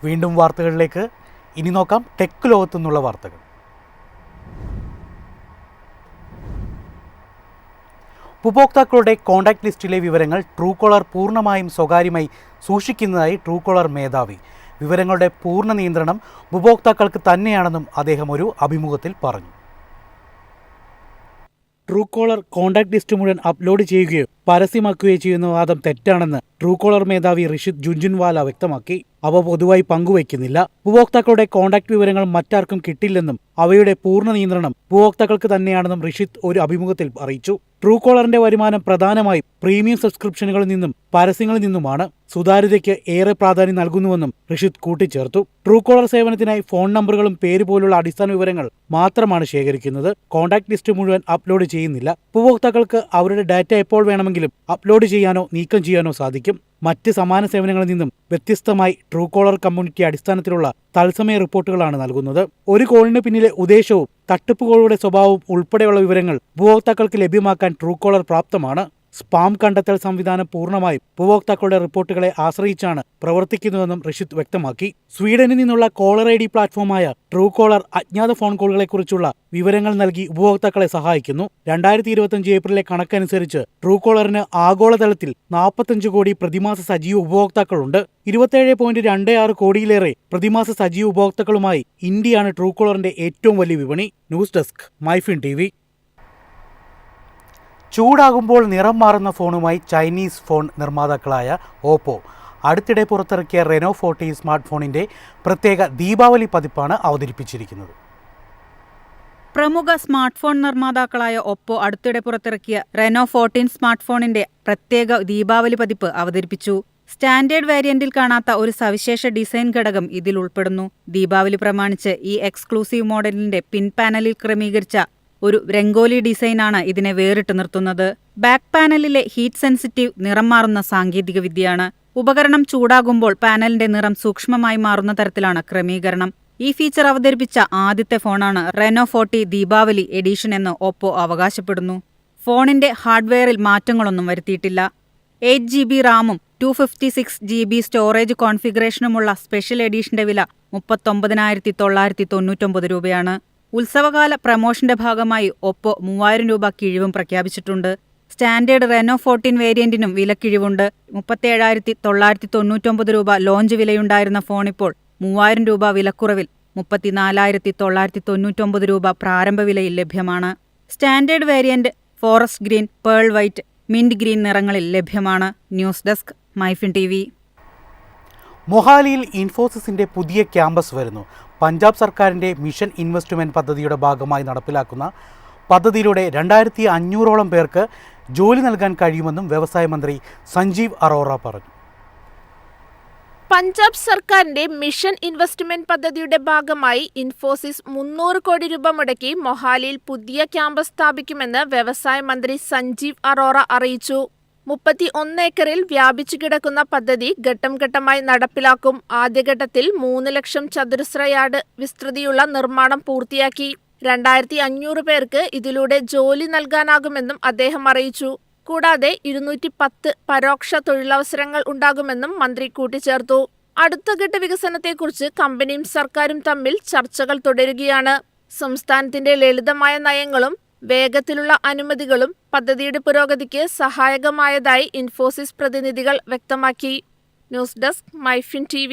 വീണ്ടും വാർത്തകളിലേക്ക്. ഇനി നോക്കാം ടെക് ലോകത്തു നിന്നുള്ള വാർത്തകൾ. ഉപഭോക്താക്കളുടെ കോൺടാക്ട് ലിസ്റ്റിലെ വിവരങ്ങൾ ട്രൂകോളർ പൂർണ്ണമായും സ്വകാര്യമായി സൂക്ഷിക്കുന്നതായി ട്രൂകോളർ മേധാവി. വിവരങ്ങളുടെ പൂർണ്ണ നിയന്ത്രണം ഉപഭോക്താക്കൾക്ക് തന്നെയാണെന്നും അദ്ദേഹം ഒരു അഭിമുഖത്തിൽ പറഞ്ഞു. ട്രൂകോളർ കോൺടാക്ട് ലിസ്റ്റ് മുഴുവൻ അപ്ലോഡ് ചെയ്യുകയോ പരസ്യമാക്കുകയോ ചെയ്യുന്ന വാദം തെറ്റാണെന്ന് ട്രൂകോളർ മേധാവി റിഷിത് ജുൻജുൻവാല വ്യക്തമാക്കി. അവ പൊതുവായി പങ്കുവയ്ക്കുന്നില്ല. ഉപഭോക്താക്കളുടെ കോൺടാക്ട് വിവരങ്ങൾ മറ്റാർക്കും കിട്ടില്ലെന്നും അവയുടെ പൂർണ്ണ നിയന്ത്രണം ഉപഭോക്താക്കൾക്ക് തന്നെയാണെന്നും റിഷിത് ഒരു അഭിമുഖത്തിൽ അറിയിച്ചു. ട്രൂകോളറിന്റെ വരുമാനം പ്രധാനമായും പ്രീമിയം സബ്സ്ക്രിപ്ഷനുകളിൽ നിന്നും പരസ്യങ്ങളിൽ നിന്നുമാണ്. സുതാര്യതയ്ക്ക് ഏറെ പ്രാധാന്യം നൽകുന്നുവെന്നും റിഷിത് കൂട്ടിച്ചേർത്തു. ട്രൂകോളർ സേവനത്തിനായി ഫോൺ നമ്പറുകളും പേര് പോലുള്ള അടിസ്ഥാന വിവരങ്ങൾ മാത്രമാണ് ശേഖരിക്കുന്നത്. കോൺടാക്ട് ലിസ്റ്റ് മുഴുവൻ അപ്ലോഡ് ചെയ്യുന്നില്ല. ഉപഭോക്താക്കൾക്ക് അവരുടെ ഡാറ്റ എപ്പോൾ വേണമെങ്കിലും അപ്ലോഡ് ചെയ്യാനോ നീക്കം ചെയ്യാനോ സാധിക്കും. മറ്റ് സമാന സേവനങ്ങളിൽ നിന്നും വ്യത്യസ്തമായി ട്രൂകോളർ കമ്മ്യൂണിറ്റി അടിസ്ഥാനത്തിലുള്ള തത്സമയ റിപ്പോർട്ടുകളാണ് നൽകുന്നത്. ഒരു കോളിന് പിന്നിലെ ഉദ്ദേശവും തട്ടിപ്പുകളുടെ സ്വഭാവവും ഉൾപ്പെടെയുള്ള വിവരങ്ങൾ ഉപഭോക്താക്കൾക്ക് ലഭ്യമാക്കാൻ ട്രൂകോളർ പ്രാപ്തമാണ്. സ്പാം കണ്ടെത്തൽ സംവിധാനം പൂർണ്ണമായും ഉപഭോക്താക്കളുടെ റിപ്പോർട്ടുകളെ ആശ്രയിച്ചാണ് പ്രവർത്തിക്കുന്നതെന്നും റിഷിത് വ്യക്തമാക്കി. സ്വീഡനിൽ നിന്നുള്ള കോളർ ID പ്ലാറ്റ്ഫോമായ ട്രൂകോളർ അജ്ഞാത ഫോൺ കോളുകളെക്കുറിച്ചുള്ള വിവരങ്ങൾ നൽകി ഉപഭോക്താക്കളെ സഹായിക്കുന്നു. 2025 ഏപ്രിലെ കണക്കനുസരിച്ച് ട്രൂകോളറിന് ആഗോളതലത്തിൽ 45 കോടി പ്രതിമാസ സജീവ ഉപഭോക്താക്കളുണ്ട്. 27.26 കോടിയിലേറെ പ്രതിമാസ സജീവ ഉപഭോക്താക്കളുമായി ഇന്ത്യയാണ് ട്രൂകോളറിന്റെ ഏറ്റവും വലിയ വിപണി. News desk MyFin TV. ചൂടാകുമ്പോൾ നിറം മാറുന്ന ഫോണുമായി ചൈനീസ് ഫോൺ നിർമ്മാതാക്കളായ ഓപ്പോ അടുത്തിടെ പുറത്തിറക്കിയ റെനോ 40 സ്മാർട്ട് ഫോണിൻ്റെ പ്രത്യേക ദീപാവലി പതിപ്പാണ് അവതരിപ്പിച്ചിരിക്കുന്നത്. പ്രമുഖ സ്മാർട്ട് ഫോൺ നിർമ്മാതാക്കളായ ഒപ്പോ അടുത്തിടെ പുറത്തിറക്കിയ റെനോ 14 സ്മാർട്ട് ഫോണിന്റെ പ്രത്യേക ദീപാവലി പതിപ്പ് അവതരിപ്പിച്ചു. സ്റ്റാൻഡേർഡ് വേരിയന്റിൽ കാണാത്ത ഒരു സവിശേഷ ഡിസൈൻ ഘടകം ഇതിൽ ഉൾപ്പെടുന്നു. ദീപാവലി പ്രമാണിച്ച് ഈ എക്സ്ക്ലൂസീവ് മോഡലിന്റെ പിൻ പാനലിൽ ക്രമീകരിച്ച ഒരു രംഗോലി ഡിസൈനാണ് ഇതിനെ വേറിട്ട് നിർത്തുന്നത്. ബാക്ക് പാനലിലെ ഹീറ്റ് സെൻസിറ്റീവ് നിറം മാറുന്ന സാങ്കേതിക വിദ്യയാണ്. ഉപകരണം ചൂടാകുമ്പോൾ പാനലിന്റെ നിറം സൂക്ഷ്മമായി മാറുന്ന തരത്തിലാണ് ക്രമീകരണം. ഈ ഫീച്ചർ അവതരിപ്പിച്ച ആദ്യത്തെ ഫോണാണ് റെനോ 40 ദീപാവലി എഡിഷൻ എന്ന് ഓപ്പോ അവകാശപ്പെടുന്നു. ഫോണിന്റെ ഹാർഡ്വെയറിൽ മാറ്റങ്ങളൊന്നും വരുത്തിയിട്ടില്ല. 8GB റാമും 256GB സ്റ്റോറേജ് കോൺഫിഗറേഷനുമുള്ള സ്പെഷ്യൽ എഡിഷന്റെ വില 39,999 രൂപയാണ്. ഉത്സവകാല പ്രമോഷന്റെ ഭാഗമായി ഒപ്പോ 3000 രൂപ കിഴിവും പ്രഖ്യാപിച്ചിട്ടുണ്ട്. Standard Renault 14 വേരിയന്റിനും വിലക്കിഴിവുണ്ട്. 37,999 രൂപ ലോഞ്ച് വിലയുണ്ടായിരുന്ന ഫോണിപ്പോൾ 3000 രൂപ വിലക്കുറവിൽ 34,999 രൂപ പ്രാരംഭ വിലയിൽ ലഭ്യമാണ്. Standard variant forest green, pearl white, mint green നിറങ്ങളിൽ ലഭ്യമാണ്. News desk MyFin TV. മൊഹാലിയിൽ ഇൻഫോസിസിന്റെ പുതിയ ക്യാമ്പസ് വരുന്നു. പഞ്ചാബ് സർക്കാരിന്റെ മിഷൻ ഇൻവെസ്റ്റ്മെന്റ് പദ്ധതിയുടെ ഭാഗമായി നടപ്പിലാക്കുന്ന പദ്ധതിയിലൂടെ 2500ഓളം പേർക്ക് ജോലി നൽകാൻ കഴിയുമെന്നും വ്യവസായ മന്ത്രി സഞ്ജീവ് അറോറ പറഞ്ഞു. പഞ്ചാബ് സർക്കാരിന്റെ മിഷൻ ഇൻവെസ്റ്റ്മെന്റ് പദ്ധതിയുടെ ഭാഗമായി ഇൻഫോസിസ് 300 കോടി രൂപ മുടക്കി മൊഹാലിയിൽ പുതിയ ക്യാമ്പസ് സ്ഥാപിക്കുമെന്ന് വ്യവസായ മന്ത്രി സഞ്ജീവ് അറോറ അറിയിച്ചു. 31 ഏക്കറിൽ വ്യാപിച്ചു കിടക്കുന്ന പദ്ധതി ഘട്ടം ഘട്ടമായി നടപ്പിലാക്കും. ആദ്യഘട്ടത്തിൽ 3 ലക്ഷം ചതുരശ്ര യാർഡ് വിസ്തൃതിയുള്ള നിർമ്മാണം പൂർത്തിയാക്കി 2500 പേർക്ക് ഇതിലൂടെ ജോലി നൽകാനാകുമെന്നും അദ്ദേഹം അറിയിച്ചു. കൂടാതെ 210 പരോക്ഷ തൊഴിലവസരങ്ങൾ ഉണ്ടാകുമെന്നും മന്ത്രി കൂട്ടിച്ചേർത്തു. അടുത്ത ഘട്ട വികസനത്തെക്കുറിച്ച് കമ്പനിയും സർക്കാരും തമ്മിൽ ചർച്ചകൾ തുടരുകയാണ്. സംസ്ഥാനത്തിന്റെ ലളിതമായ നയങ്ങളും വേഗത്തിലുള്ള അനുമതികളും പദ്ധതിയുടെ പുരോഗതിക്ക് സഹായകമായതായി ഇൻഫോസിസ് പ്രതിനിധികൾ വ്യക്തമാക്കി. News desk MyFin TV.